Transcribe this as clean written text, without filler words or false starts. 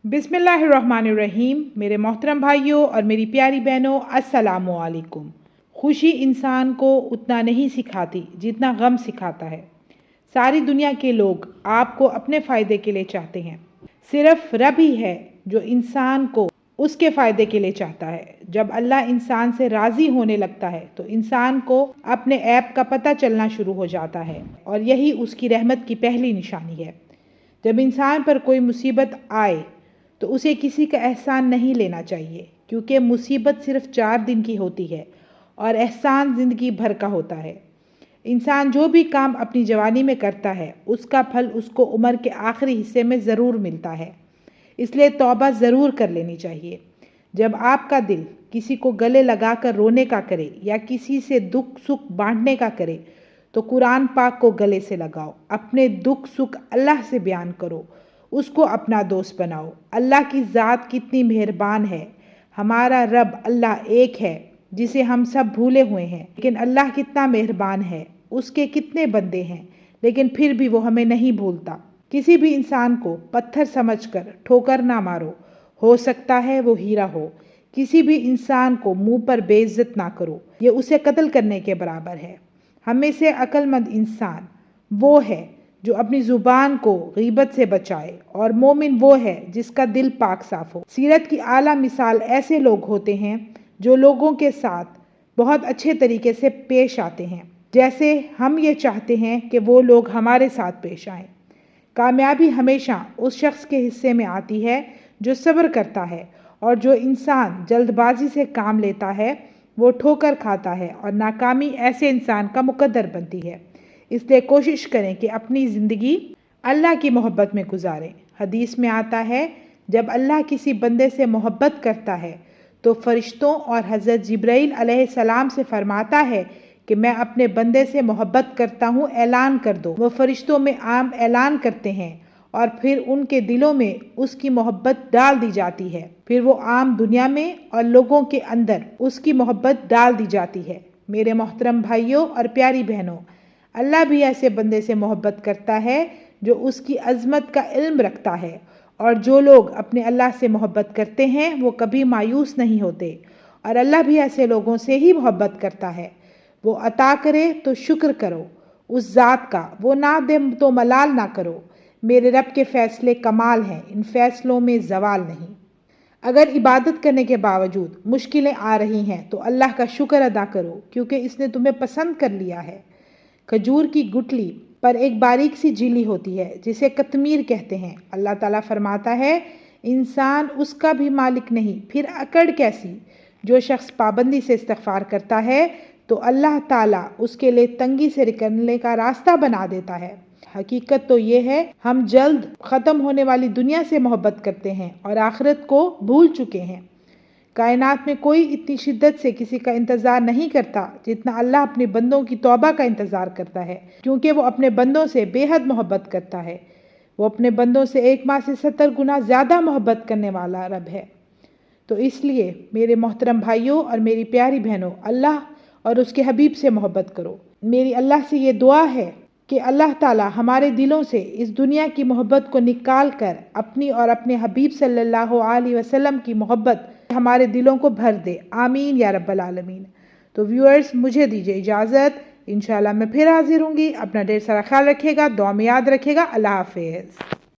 बिस्मिल्लाहिर्रहमानिर्रहीम। मेरे मोहतरम भाइयों और मेरी प्यारी बहनों, अस्सलामु अलैकुम। खुशी इंसान को उतना नहीं सिखाती जितना गम सिखाता है। सारी दुनिया के लोग आपको अपने फ़ायदे के लिए चाहते हैं। सिर्फ रब ही है जो इंसान को उसके फ़ायदे के लिए चाहता है। जब अल्लाह इंसान से राज़ी होने लगता है तो इंसान को अपने ऐब का पता चलना शुरू हो जाता है और यही उसकी रहमत की पहली निशानी है। जब इंसान पर कोई मुसीबत आए तो उसे किसी का एहसान नहीं लेना चाहिए, क्योंकि मुसीबत सिर्फ 4 दिन की होती है और एहसान ज़िंदगी भर का होता है। इंसान जो भी काम अपनी जवानी में करता है उसका फल उसको उम्र के आखिरी हिस्से में ज़रूर मिलता है, इसलिए तौबा ज़रूर कर लेनी चाहिए। जब आपका दिल किसी को गले लगाकर रोने का करे या किसी से दुख सुख बांटने का करे तो कुरान पाक को गले से लगाओ, अपने दुख सुख अल्लाह से बयान करो, उसको अपना दोस्त बनाओ। अल्लाह की ज़ात कितनी मेहरबान है। हमारा रब अल्लाह एक है जिसे हम सब भूले हुए हैं, लेकिन अल्लाह कितना मेहरबान है। उसके कितने बंदे हैं लेकिन फिर भी वो हमें नहीं भूलता। किसी भी इंसान को पत्थर समझकर ठोकर ना मारो, हो सकता है वो हीरा हो। किसी भी इंसान को मुंह पर बेइज्जत ना करो, ये उसे कत्ल करने के बराबर है। हमें से अक्लमंद इंसान वो है जो अपनी ज़ुबान को गीबत से बचाए, और मोमिन वो है जिसका दिल पाक साफ हो। सीरत की आला मिसाल ऐसे लोग होते हैं जो लोगों के साथ बहुत अच्छे तरीके से पेश आते हैं, जैसे हम ये चाहते हैं कि वो लोग हमारे साथ पेश आएं। कामयाबी हमेशा उस शख्स के हिस्से में आती है जो सब्र करता है, और जो इंसान जल्दबाजी से काम लेता है वो ठोकर खाता है, और नाकामी ऐसे इंसान का मुकद्दर बनती है। इसलिए कोशिश करें कि अपनी ज़िंदगी अल्लाह की मोहब्बत में गुजारें। हदीस में आता है, जब अल्लाह किसी बंदे से मोहब्बत करता है तो फरिश्तों और हज़रत जिब्राइल अलैहिस्सलाम से फरमाता है कि मैं अपने बंदे से मोहब्बत करता हूँ, ऐलान कर दो। वो फरिश्तों में आम ऐलान करते हैं और फिर उनके दिलों में उसकी मोहब्बत डाल दी जाती है। फिर वो आम दुनिया में और लोगों के अंदर उसकी मोहब्बत डाल दी जाती है। मेरे मोहतरम भाइयों और प्यारी बहनों, अल्लाह भी ऐसे बंदे से मोहब्बत करता है जो उसकी अज़मत का इल्म रखता है, और जो लोग अपने अल्लाह से मोहब्बत करते हैं वो कभी मायूस नहीं होते। और अल्लाह भी ऐसे लोगों से ही मोहब्बत करता है। वो अता करे तो शुक्र करो उस ज़ात का, वो ना दे तो मलाल ना करो। मेरे रब के फ़ैसले कमाल हैं, इन फ़ैसलों में ज़वाल नहीं। अगर इबादत करने के बावजूद मुश्किलें आ रही हैं तो अल्लाह का शुक्र अदा करो, क्योंकि इसने तुम्हें पसंद कर लिया है। खजूर की गुठली पर एक बारीक सी झिल्ली होती है जिसे कतमीर कहते हैं। अल्लाह ताला फरमाता है, इंसान उसका भी मालिक नहीं, फिर अकड़ कैसी। जो शख्स पाबंदी से इस्तिग़फ़ार करता है तो अल्लाह ताला उसके लिए तंगी से निकलने का रास्ता बना देता है। हकीकत तो ये है, हम जल्द ख़त्म होने वाली दुनिया से मोहब्बत करते हैं और आखिरत को भूल चुके हैं। कायनात में कोई इतनी शिद्दत से किसी का इंतज़ार नहीं करता जितना अल्लाह अपने बंदों की तौबा का इंतज़ार करता है, क्योंकि वो अपने बंदों से बेहद मोहब्बत करता है। वो अपने बंदों से एक माह से 70 गुना ज़्यादा मोहब्बत करने वाला रब है। तो इसलिए मेरे मोहतरम भाइयों और मेरी प्यारी बहनों, अल्लाह और उसके हबीब से मोहब्बत करो। मेरी अल्लाह से ये दुआ है कि अल्लाह ताला हमारे दिलों से इस दुनिया की मोहब्बत को निकाल कर अपनी और अपने हबीब सल्लल्लाहु अलैहि वसल्लम की मोहब्बत हमारे दिलों को भर दे। आमीन या रब्बल आलमीन। तो व्यूअर्स, मुझे दीजिए इजाज़त। इंशाल्लाह मैं फिर हाजिर होंगी। अपना ढेर सारा ख्याल रखिएगा, दुआ में याद रखिएगा। अल्लाह हाफ़िज़।